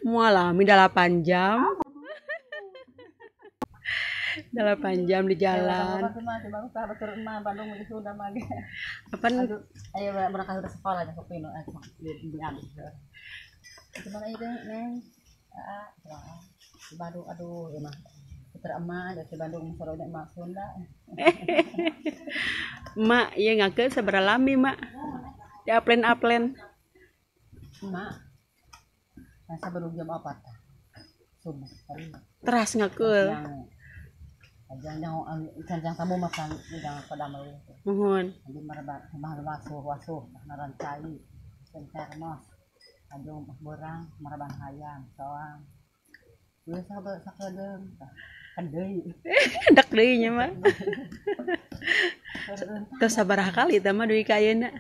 Mualami 8 jam. 8 jam di jalan. Apa nih? Ayo berangkat ke sekolah aja ke Pino. Gimana itu, Neng? Di Bandung, aduh, ya mah. Putra emak dari Bandung sorenya emak Sunda. Mak, iya ngakeun sabaraha lami, Mak? Di aplen-aplen. Emak. Masa baru jam 4 tah? Subuh tadi. Teras ngakeun. Jangan tamu makan jangan pada mau. Nuhun. Di marabah wasuh narancai. Termos. Adung borang marabah hayam soang. Biasa sakedeung kan deui. Dak deui nya mah. Teu sabaraha kali teh mah deui ka ayeuna.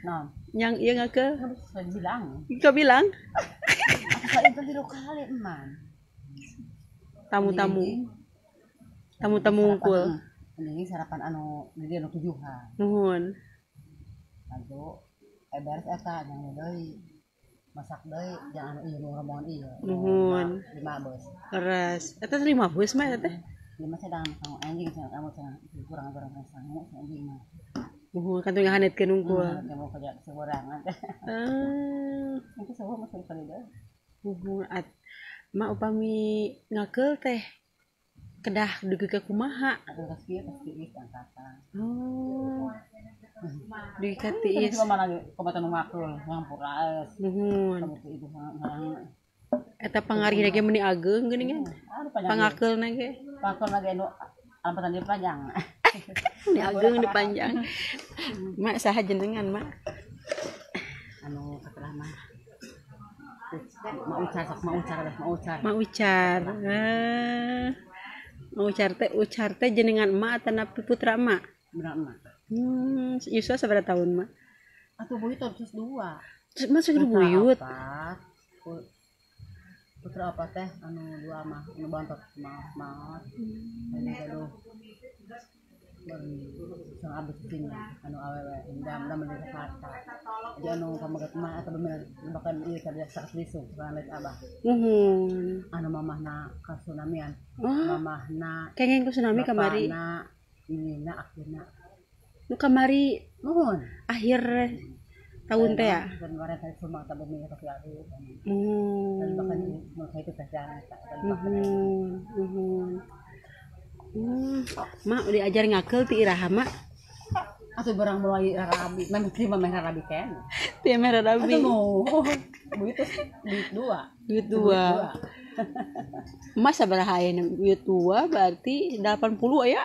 Naon? Yang ieu ngakeun. Saya bilang. Ka bilang. Saya itu 3 kali emang. Tamu-tamu unggul. Ini sarapan anu di anu tujuhan. Nuhun. Aduh, beres eta yang deui. Masak deui jangan ieu nu rombongan ieu. Nuhun. 5 bus. Keras. Eta 5 bus mah eta teh. 5 sedang sama anjing sama kamu kurang-kurang sangu anjing mah. Nuhun kan teu ngahanetkeun unggul. Kamu kerja seorangan. Itu semua masuk kali deui. Nuhun mak upami ngakeul teh kedah dugi ka kumaha? Aduh pasti angkatan. Oh. Dugi ka tiis. Cuma lagi kobatan makul ngampuraeus. Nuhun. Kamu itu Eta pangarihna ge meuni ageung geuningan. Pangakeulna ge. Pakul lagi anu ampatan dia panjang. Meuni ageung di panjang. Mak saha jenengan, Mak? Anu setelah mah mau ucar. Mau ucar teh jenengan emak atau napi putra emak? Benar emak. Yuswa seberapa tahun, Mak? Atuh buyut terus 2. Masuk di buyut. Putra apa teh anu 2 mah anu bantot mah. Aduh. Sang abis tinggal anu awewe ndam di Jakarta. Jadi anu pamagat mah atau bener bahkan ieu kada sak lisung lain abah. Anu mamahna ka tsunamian. Mamahna kengeng ku tsunami kamari. Bapana inina akhirna. Nu kamari Nuhun. Akhir tahun teh ya. Dan kemarin saya cuma tak bumi ke Lalu. Dan Hmm. bahkan mereka itu saja. Mak diajar ngakeul ti iraha, Mak? Atuh barang mulai rabi, memang terima merah rabi kan. Ti merah rabi. Atuh duit Duit 2. Emas sabaraha ayeuna? Duit 2 berarti 80 aya.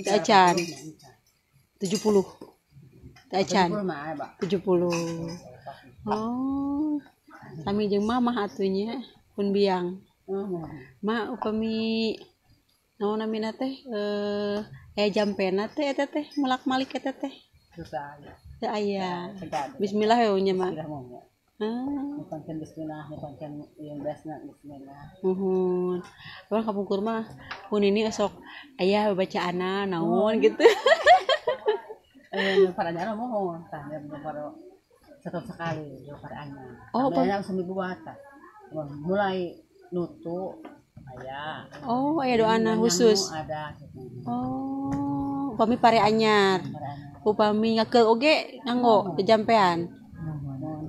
Acan. 70. Acan. 70. Oh. Kami jeung mamah atunya pun biang. Mak upami naon namina teh jampena teh eta teh melak-malik eta teh. Teu aya. Bismillah we nya mah. Pancen bismillah, pancen yang biasna bismillah. Nuhun. Orang kapungkur mah pun ini esok aya bacaana naon gitu. Para nyara mohon tah para setahun sekali para anak. Oh, apa seminggu buat mulai nutu aya. Oh, aya doana khusus. Ada. Oh, upami pare anyar. Upami ngakeul oge nganggo jampean.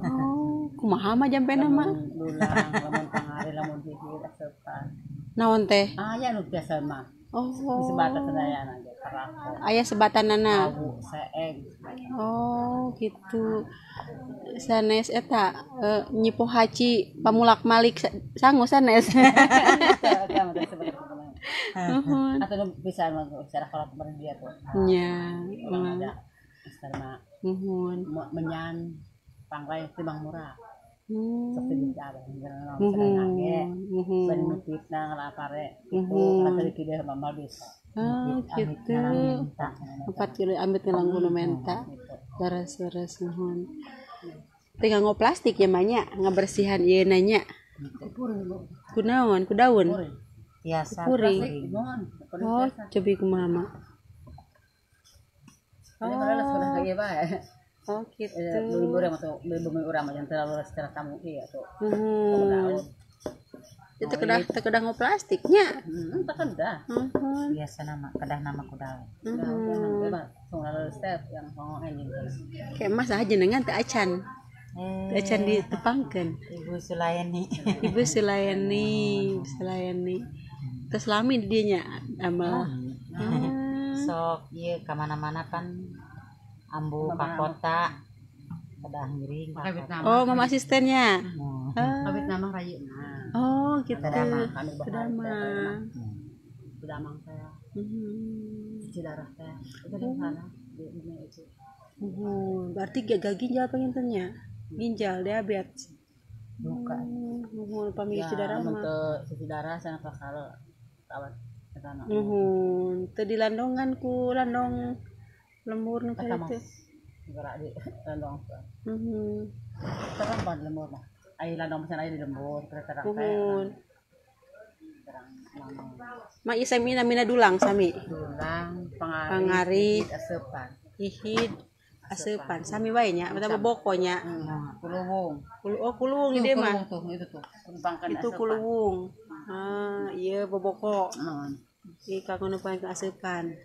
Oh, kumaha mah jampena mah? Dulang, lamun pangari, lamun hihir, asepan. Naon teh? Aya nu biasa mah. Oh. Sebatas sadayana ge parako. Aya sebatanana. Awu, seeg. Oh, gitu. Sanes eta nyipo haji pamulak malik sangu sanes. Atau bisa secara kalau kemarin dia tuh. Nya. Ada secara menyan pangkai timbang murah. Seperti bicara sedang age ben fitnah ngalapare itu kada kieu mah bisa. Gitu. 4 kilo ambet ngelang kuno menta. Daras-daras nuhun. Teu nganggo plastik ya manya ngabersihan ieu nanya. Kunaon? Ku daun. Biasa Kuring. Oh, cobi kumaha mah. Jadi malah sudah kayak apa ya? Oh gitu. Libur yang masuk bumi urang yang terlalu secara tamu iya tuh. Itu kedah ngo plastiknya. Tak ada. Biasa nama kedah nama kudal. Lalu step yang mau ini. Kayak mas aja dengan teu acan. Teu acan ditepangkeun. Ibu Sulayani. Ibu Sulayani. Terus lami dinya amal. Sok ieu ka mana-mana kan ambu ka kota. Kedah ngiring ka kota. Oh, mama asistennya. Kabit nama rayuna. Oh, gitu. Kedamang saya. Cuci darah saya. Itu di sana di itu. Berarti gagal ginjal pengintennya. Ginjal diabetes. Bukan. Pamili cuci darah mah. Untuk cuci darah sana kalau rawat ke sana. Teu dilandongan ku landong lembur nu kitu. Gerak di landong. Terang ban lembur lah. Ai landong sana di lembur terang teh. Ma ieu sami namina dulang sami. Dulang, Pangari, asepan. ihid, aseupan. Sami wae nya, mata bobokonya. Kuluwung. Kuluwung di dieu mah. Itu tuh. Tumpangkan Itu kuluwung. Ieu boboko. Ieu kanggo numpang aseupan.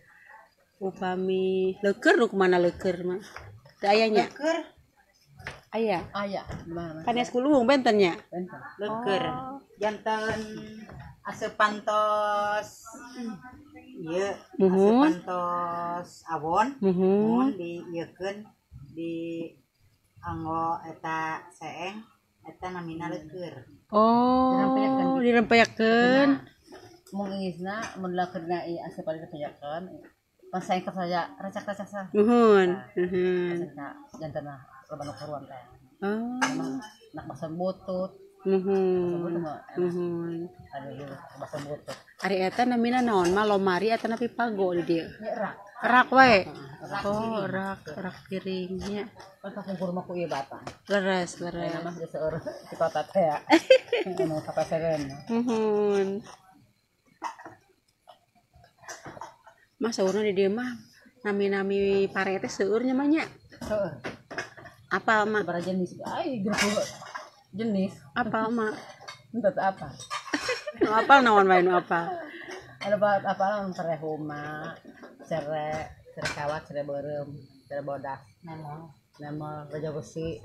Upami leukeur nu kumana leukeur mah. Teu aya nya. Keur Aya. Mana? Panes kuluwung benten nya. leukeur. Janten asepantos ieu asepantos awon mun dieukeun di anggo eta seeng eta namina leukeur. Oh, dirempeyakeun. Mun ngisna mun lakeurna ieu asepan dirempeyakeun. Pasaeng saja racak-racak sah. Jantena loba nu karuan teh. Nak basa butut. Basa butut. Ari eta namina naon mah lomari eta napi pago di dieu. Rak. Rak wae. Oh, rak piringnya. Kan pakungkur mah ku ieu batang. Leres. Nama geus seueur di kota teh ya. Anu kapaseren. Mas saurna di dieu mah nami-nami parete seueur nya mah nya. Heeh. Apa mah? Sabaraha jenis? Ai jenis. Apa mah? Entah apa. Nu apal naon wae nu apal. Ada apa cere huma, cere kawat, cere beureum, cere bodas. Nama raja besi,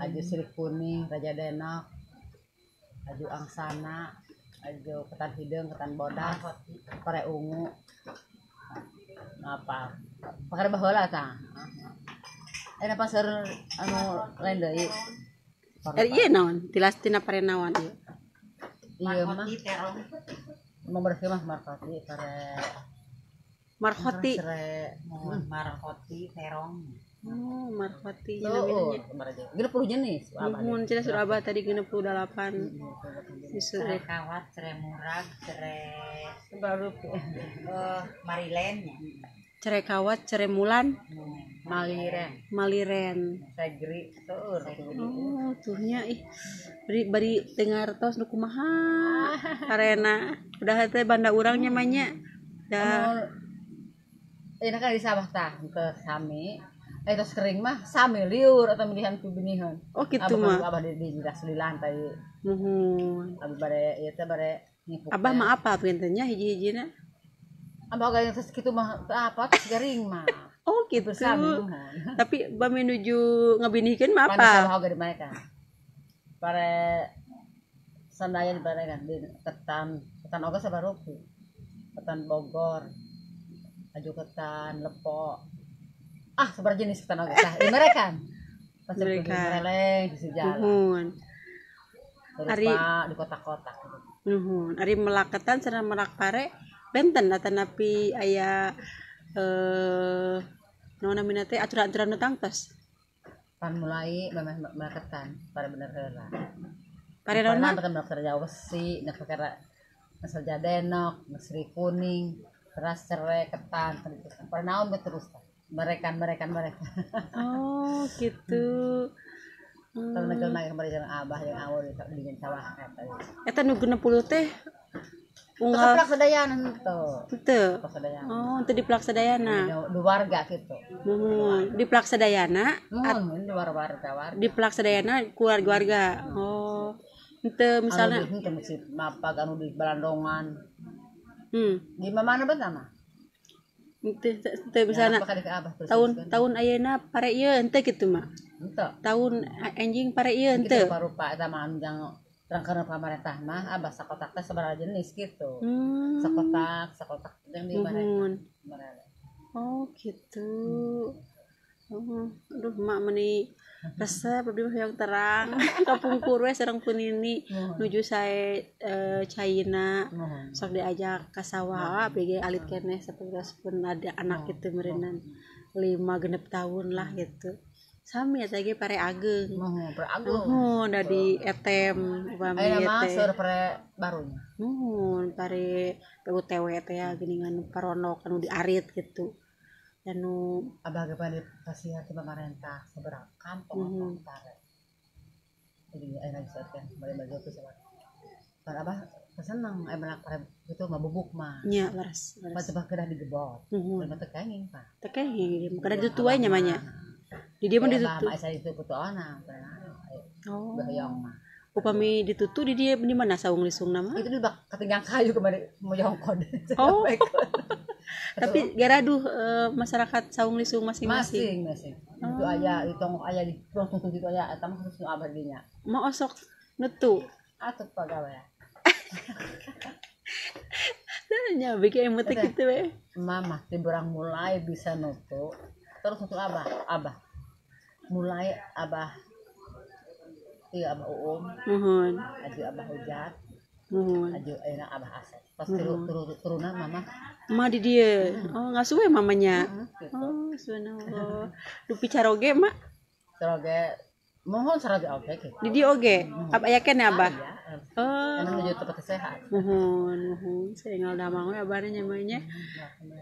aju sirik kuning, raja denok, aju angsana, aju ketan hidung, ketan bodas, pare ungu. Apa? Pakar baheula tah. Apa seur anu lain deui? Ieu naon? Tilastina pare naon ieu? Ieu mah emang berarti mah markoti pare marhoti. Marhoti terong. Oh, marhoti namanya. Gila 10 jenis. Mun cenah surah abah tadi 68. Cere kawat, cere murag, cere baru marilen nya. Cere kawat, cere mulan, maliren. Segri seueur. Oh, tuhnya ih. Bari dengartos nu kumaha karena udah teh banda urangnya mah nya. Da Enak kan di Sabah tah, teu sami. Terus kering mah sami liur atau milihan pibinihan. Oh gitu mah. Abah di lantai. Abah bare ieu teh bare nyipuk. Abah mah apa pintennya hiji-hijina? Abah gaya terus kitu mah apa terus garing mah. Oh gitu. Tapi bami nuju ngabinihkeun mah apa? Panas Sabah di mereka. Bare sandayan bare kan di ketan oga sabarupu. Ketan Bogor. Aju ketan Lepo. Sebar jenis ketan oga tah. Di mereka. Mereka releng di sejalan. Ari di kotak-kotak gitu. Ari melaketan sareng merak pare benten atanapi aya naon namina teh aturan-aturan nu tangtos. Pan mulai melaketan pada bener heula. Pare naon mah? Kan dokter Jawa besi, nak perkara saja denok, nasri kuning, teras cere ketan, pada naon terus. Mereka. Oh, gitu. Kalau negel naik kemarin abah yang awal di sawah eta nu 60 teh unggal Keplak sedayana itu. teu. Sedayana. Oh, teu di Plaksadayana. Di warga gitu. Di Plaksadayana, Ini di warga. di Plaksadayana keluarga. Oh. Teu misalnya Anu di masjid mapag anu di Balandongan. Di mana bersama? teu misalnya tahun ayeuna pare ieu henteu kitu mah. Henteu. Tahun anjing pare ieu Gitu henteu. parupa eta mah anu yang rangkana pamarentah mah abah sakotak teh sabaraha jenis gitu. Hmm. Sakotak yang di mana? Oh gitu. Aduh mak meuni resep abdi mah yang terang kapungkur we sareng punini nuju sae China sok diajak ka sawah abdi alit keneh saperaskeun ada anak kitu meureunnan 5 genep tahun lah gitu. Sami eta ge pare ageng. Da di etem upami Aya mah teh. seur pare barunya. Pare PUTW teh ya geuningan paronok anu diarit gitu. Anu Abah ge pade kasihan ti pamarentah saberang kampung utara. Jadi aya geus kan bagi-bagi itu sama. Kan abah seneng aya menak pare kitu mah bubuk mah. nya laras. Mah kedah digebot. Mah teu kenging Pak. Teh kayak kada ditutu we nya mah nya. Di dia mah ditutu. Abah asa itu putuana. Oh. Behoyong mah. Upami ditutu di dia di mana saung lisung nama? Itu di bak ketinggang kayu kemarin mau jongkod. Oh. Tapi garaduh masyarakat saung lisung masing-masing. Masing. Itu aya ditong aya di tungtung itu aya eta mah harus nu abah dinya. Mau osok nutu. Atuh pagawe. Nya bikin emut kitu we. Mama teh berang mulai bisa nutu. Terus untuk abah. Mulai abah iya abah Uum. Nuhun. Aju abah Ujat. Nuhun. Aju ayeuna abah Asep. Pas turuna mama. Ma di dia. Oh, ngasuh we mamanya. Oh, subhanallah. Dupi caroge mak. Caroge mohon caroge oge kitu. Di dia oge. Apa aya keneh abah? Oh. Karena menuju tempat sehat. Nuhun. Saya ngal damang we abahna nyamanya.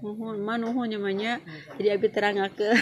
Nuhun, nuhun nyamanya. Jadi abi terangakeun.